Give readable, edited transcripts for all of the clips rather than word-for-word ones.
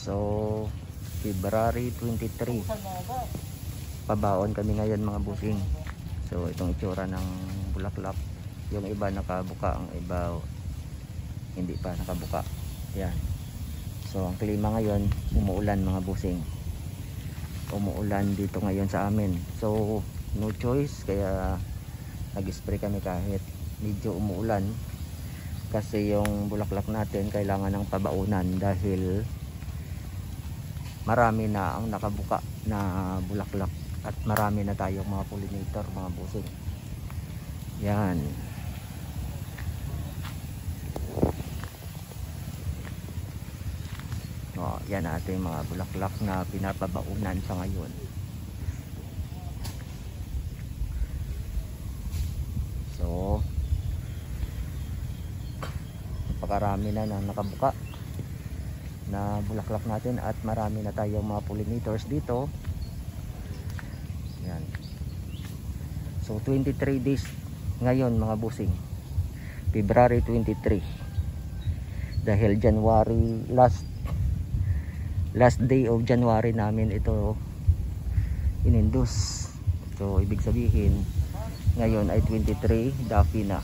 So February 23, pabaon kami ngayon mga busing. So itong itsura ng bulaklak, yung iba nakabuka, ang iba hindi pa nakabuka. Yan. So ang klima ngayon, umuulan mga busing, umuulan dito ngayon sa amin. So no choice, kaya nag-spray kami kahit medyo umuulan, kasi yung bulaklak natin kailangan ng pabaunan dahil marami na ang nakabuka na bulaklak at marami na tayong mga pollinator mga busing. Yan. Yan ating mga bulaklak na pinapabaunan sa ngayon. So napakarami na nakabuka na bulaklak natin at marami na tayong mga pollinators dito. Yan. So 23 days ngayon mga busing, February 23, dahil January, last day of January namin ito inindus. So ibig sabihin ngayon ay 23, daffy na.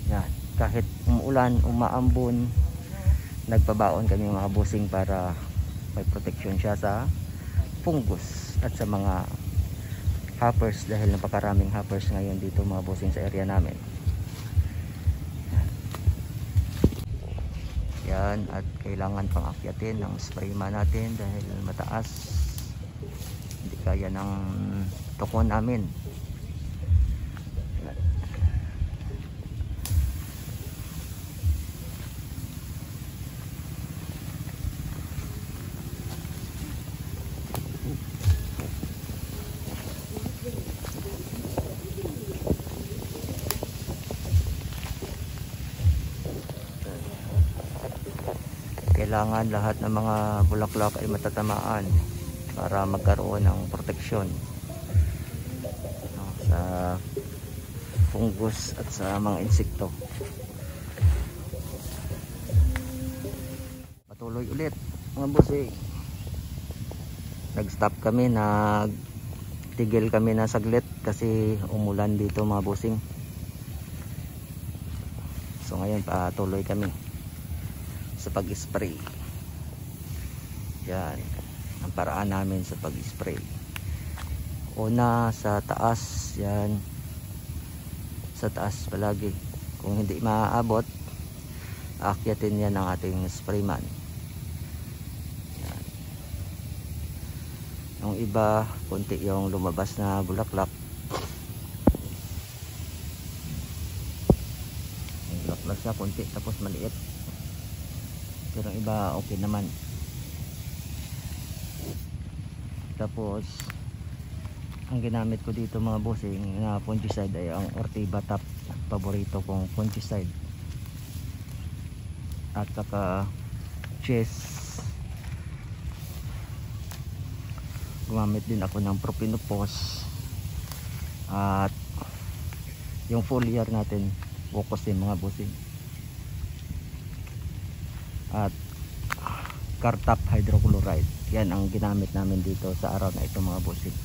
Yan. Kahit umuulan, umaambon, nagpabaon kami mga busing para may protection siya sa fungus at sa mga hoppers, dahil napakaraming hoppers ngayon dito mga busing sa area namin. Yan, at kailangan pang akyatin ng sprayman natin dahil mataas, hindi kaya ng tukon namin. Kailangan lahat ng mga bulaklak ay matatamaan para magkaroon ng proteksyon sa fungus at sa mga insekto. Patuloy ulit mga busing. Nag-stop kami, nagtigil kami na saglit kasi umulan dito mga busing. So ngayon patuloy kami sa pag-spray. Yan ang paraan namin sa pag-spray. Una sa taas, yan sa taas palagi. Kung hindi maaabot, aakyatin yan ng ating sprayman. Yan. Yung iba, konti yung lumabas na bulaklak. Yung bulaklak siya konti tapos maliit, pero iba okay naman. Tapos ang ginamit ko dito mga busing na fungicide ay ang Ortiva Top, paborito kong fungicide. At saka chess, gumamit din ako ng Propinopos, at yung foliar natin Wokosin mga busing, at Cartap hydrochloride. Yan ang ginamit namin dito sa araw na ito mga busing.